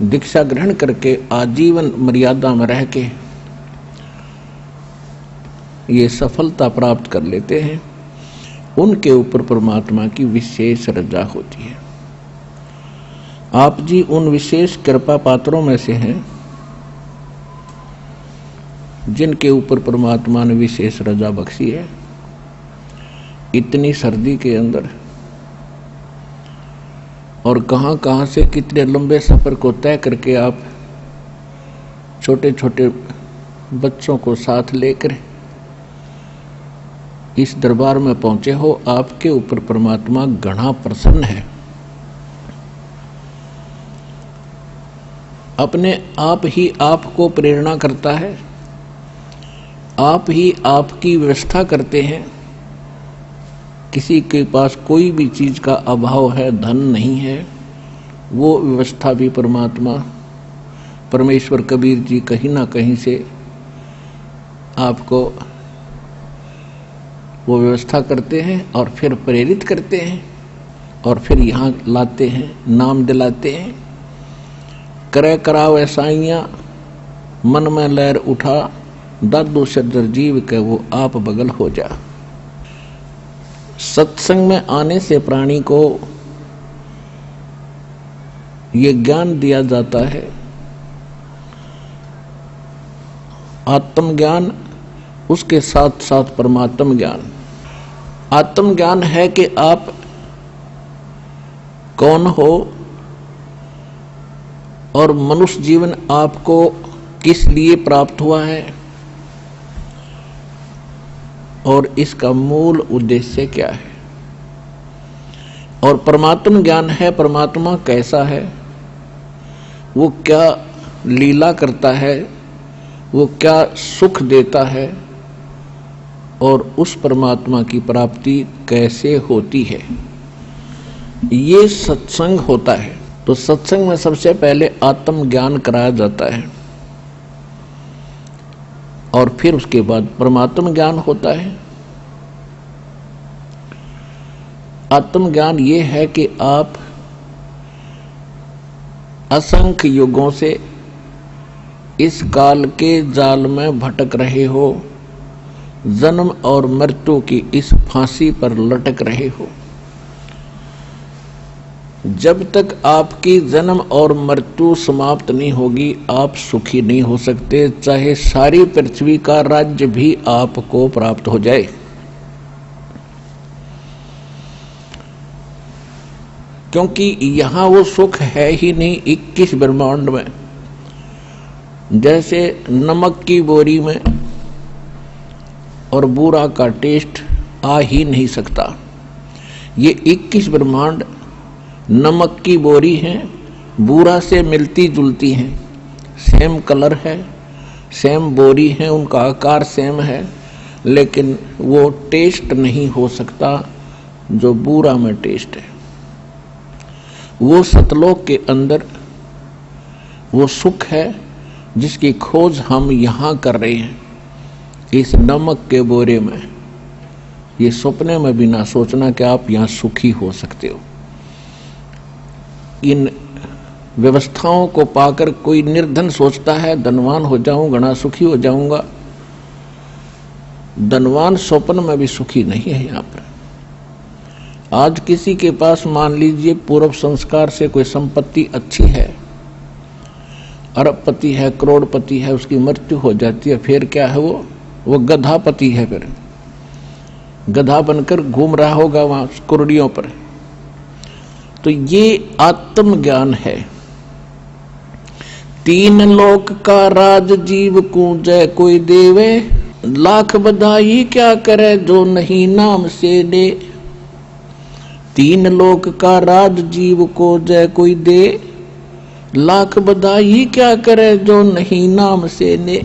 दीक्षा ग्रहण करके आजीवन मर्यादा में रह के ये सफलता प्राप्त कर लेते हैं, उनके ऊपर परमात्मा की विशेष रजा होती है। आप जी उन विशेष कृपा पात्रों में से हैं जिनके ऊपर परमात्मा ने विशेष रजा बख्शी है। इतनी सर्दी के अंदर और कहां से कितने लंबे सफर को तय करके आप छोटे छोटे बच्चों को साथ लेकर इस दरबार में पहुंचे हो। आपके ऊपर परमात्मा घना प्रसन्न है। अपने आप ही आपको प्रेरणा करता है, आप ही आपकी व्यवस्था करते हैं। किसी के पास कोई भी चीज का अभाव है, धन नहीं है, वो व्यवस्था भी परमात्मा परमेश्वर कबीर जी कहीं ना कहीं से आपको वो व्यवस्था करते हैं और फिर प्रेरित करते हैं और फिर यहाँ लाते हैं, नाम दिलाते हैं। करे कराव ऐसाइयाँ मन में लहर उठा, दादू सज्जर जीव के वो आप बगल हो जा। सत्संग में आने से प्राणी को ये ज्ञान दिया जाता है, आत्मज्ञान, उसके साथ साथ परमात्म ज्ञान। आत्मज्ञान है कि आप कौन हो और मनुष्य जीवन आपको किस लिए प्राप्त हुआ है और इसका मूल उद्देश्य क्या है। और परमात्म ज्ञान है परमात्मा कैसा है, वो क्या लीला करता है, वो क्या सुख देता है और उस परमात्मा की प्राप्ति कैसे होती है, ये सत्संग होता है। तो सत्संग में सबसे पहले आत्मज्ञान कराया जाता है और फिर उसके बाद परमात्म ज्ञान होता है। आत्मज्ञान ये है कि आप असंख्य युगों से इस काल के जाल में भटक रहे हो, जन्म और मृत्यु की इस फांसी पर लटक रहे हो। जब तक आपकी जन्म और मृत्यु समाप्त नहीं होगी, आप सुखी नहीं हो सकते, चाहे सारी पृथ्वी का राज्य भी आपको प्राप्त हो जाए। क्योंकि यहां वो सुख है ही नहीं 21 ब्रह्मांड में। जैसे नमक की बोरी में और बूरा का टेस्ट आ ही नहीं सकता, ये 21 ब्रह्मांड नमक की बोरी हैं, बूरा से मिलती जुलती हैं, सेम कलर है, सेम बोरी है, उनका आकार सेम है, लेकिन वो टेस्ट नहीं हो सकता जो बूरा में टेस्ट है। वो सतलोक के अंदर वो सुख है जिसकी खोज हम यहाँ कर रहे हैं, इस नमक के बोरे में। ये सपने में भी ना सोचना कि आप यहाँ सुखी हो सकते हो। इन व्यवस्थाओं को पाकर कोई निर्धन सोचता है धनवान हो जाऊं, घना सुखी हो जाऊंगा। धनवान स्वप्न में भी सुखी नहीं है। यहाँ पर आज किसी के पास मान लीजिए पूर्व संस्कार से कोई संपत्ति अच्छी है, अरबपति है, करोड़पति है, उसकी मृत्यु हो जाती है, फिर क्या है, वो गधापति है, फिर गधा बनकर घूम रहा होगा वहां कुर्डियों पर। तो ये आत्मज्ञान है। तीन लोक का राज जीव को जय कोई देवे, लाख बधाई क्या करे जो नहीं नाम से दे। तीन लोक का राज जीव को जय कोई दे, लाख बधाई क्या करे जो नहीं नाम से ने।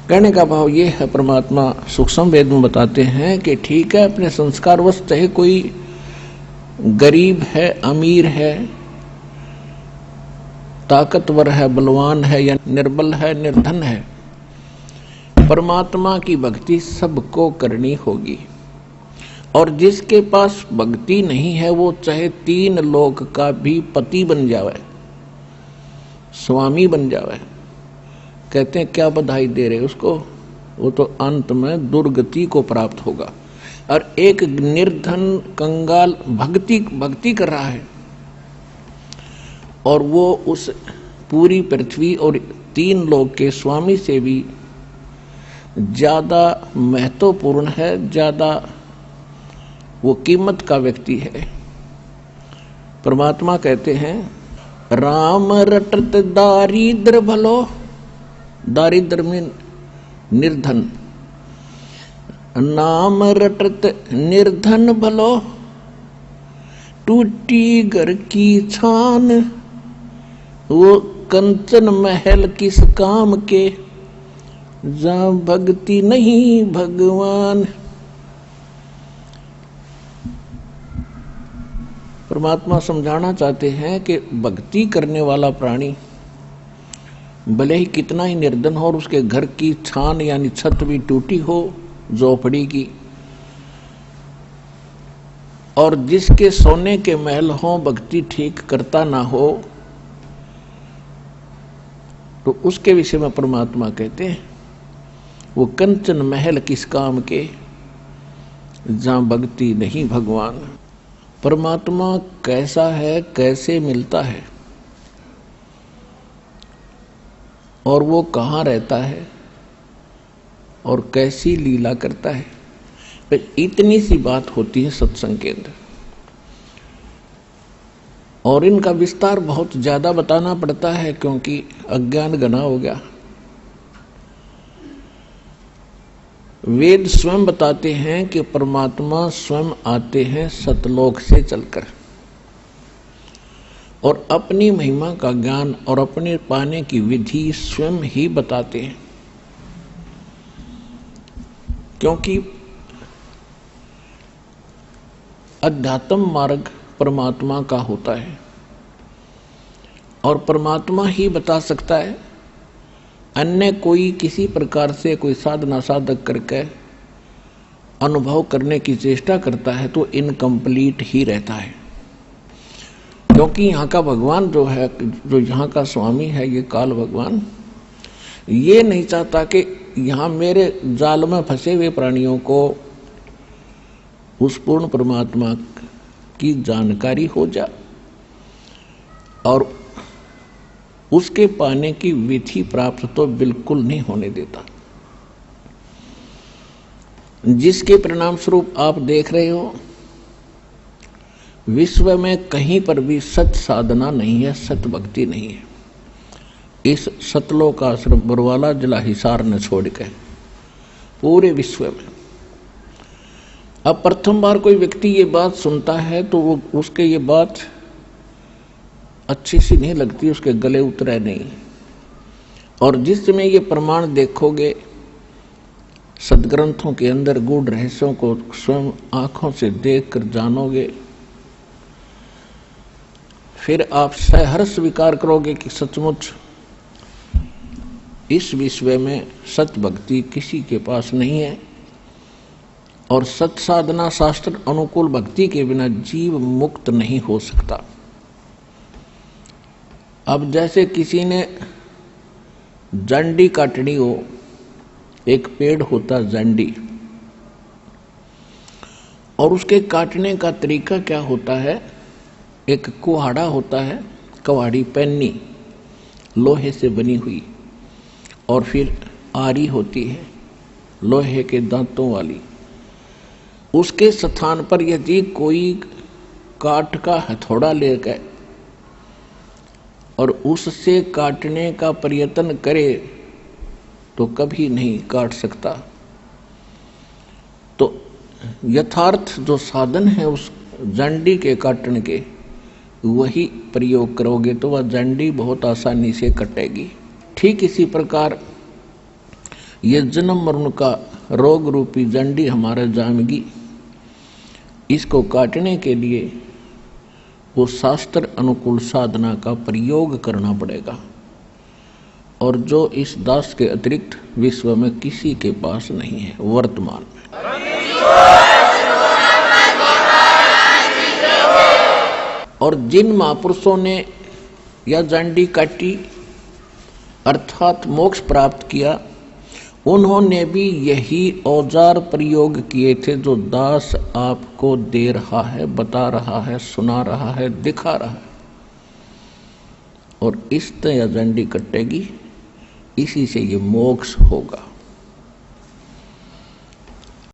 कहने का भाव ये है, परमात्मा सूक्ष्म वेद में बताते हैं कि ठीक है, अपने संस्कारवश चाहे कोई गरीब है, अमीर है, ताकतवर है, बलवान है या निर्बल है, निर्धन है, परमात्मा की भक्ति सबको करनी होगी। और जिसके पास भक्ति नहीं है वो चाहे तीन लोक का भी पति बन जावे, स्वामी बन जावे। कहते हैं क्या बधाई दे रहे उसको, वो तो अंत में दुर्गति को प्राप्त होगा। और एक निर्धन कंगाल भक्ति कर रहा है और वो उस पूरी पृथ्वी और 3 लोक के स्वामी से भी ज्यादा महत्वपूर्ण है, ज्यादा वो कीमत का व्यक्ति है। परमात्मा कहते हैं राम रटत दारिद्र भलो, दारिद्र में निर्धन, नाम रटत निर्धन भलो, टूटी घर की छान, वो कंचन महल किस काम के, जहां भक्ति नहीं भगवान। परमात्मा समझाना चाहते हैं कि भक्ति करने वाला प्राणी भले ही कितना ही निर्धन हो और उसके घर की छान यानी छत भी टूटी हो झोपड़ी की, और जिसके सोने के महल हो भक्ति ठीक करता ना हो, तो उसके विषय में परमात्मा कहते हैं वो कंचन महल किस काम के, जहां भक्ति नहीं भगवान। परमात्मा कैसा है, कैसे मिलता है और वो कहाँ रहता है और कैसी लीला करता है, इतनी सी बात होती है सत्संग के अंदर। और इनका विस्तार बहुत ज्यादा बताना पड़ता है क्योंकि अज्ञान घना हो गया। वेद स्वयं बताते हैं कि परमात्मा स्वयं आते हैं सतलोक से चलकर और अपनी महिमा का ज्ञान और अपने पाने की विधि स्वयं ही बताते हैं, क्योंकि अध्यात्म मार्ग परमात्मा का होता है और परमात्मा ही बता सकता है। अन्य कोई किसी प्रकार से कोई साधना साधक करके अनुभव करने की चेष्टा करता है तो इनकम्प्लीट ही रहता है, क्योंकि यहाँ का भगवान जो है, जो यहाँ का स्वामी है, ये काल भगवान, ये नहीं चाहता कि यहाँ मेरे जाल में फंसे हुए प्राणियों को उस पूर्ण परमात्मा की जानकारी हो जाए और उसके पाने की विधि प्राप्त तो बिल्कुल नहीं होने देता, जिसके परिणाम स्वरूप आप देख रहे हो विश्व में कहीं पर भी सत साधना नहीं है, सत भक्ति नहीं है। इस सतलोक आश्रम बरवाला जिला हिसार ने छोड़ के पूरे विश्व में अब प्रथम बार कोई व्यक्ति ये बात सुनता है तो वो उसके ये बात अच्छी सी नहीं लगती, उसके गले उतरे नहीं। और जिस समय ये प्रमाण देखोगे सदग्रंथों के अंदर गूढ़ रहस्यों को स्वयं आंखों से देखकर जानोगे, फिर आप सहर्ष स्वीकार करोगे कि सचमुच इस विश्व में सत भक्ति किसी के पास नहीं है और सत साधना शास्त्र अनुकूल भक्ति के बिना जीव मुक्त नहीं हो सकता। अब जैसे किसी ने जंडी काटनी हो, एक पेड़ होता जंडी, और उसके काटने का तरीका क्या होता है, एक कुहाड़ा होता है, कुहाड़ी पैनी लोहे से बनी हुई, और फिर आरी होती है लोहे के दांतों वाली। उसके स्थान पर यदि कोई काठ का हथौड़ा लेकर और उससे काटने का प्रयत्न करे तो कभी नहीं काट सकता। तो यथार्थ जो साधन है उस जंडी के काटने के, वही प्रयोग करोगे तो वह जंडी बहुत आसानी से कटेगी। ठीक इसी प्रकार ये जन्म मरण का रोग रूपी जंडी हमारा जामगी, इसको काटने के लिए वो शास्त्र अनुकूल साधना का प्रयोग करना पड़ेगा, और जो इस दास के अतिरिक्त विश्व में किसी के पास नहीं है वर्तमान में। और जिन महापुरुषों ने या जंडी काटी अर्थात मोक्ष प्राप्त किया, उन्होंने भी यही औजार प्रयोग किए थे जो दास आपको दे रहा है, बता रहा है, सुना रहा है, दिखा रहा है। और इस तरह झंडी कटेगी, इसी से ये मोक्ष होगा।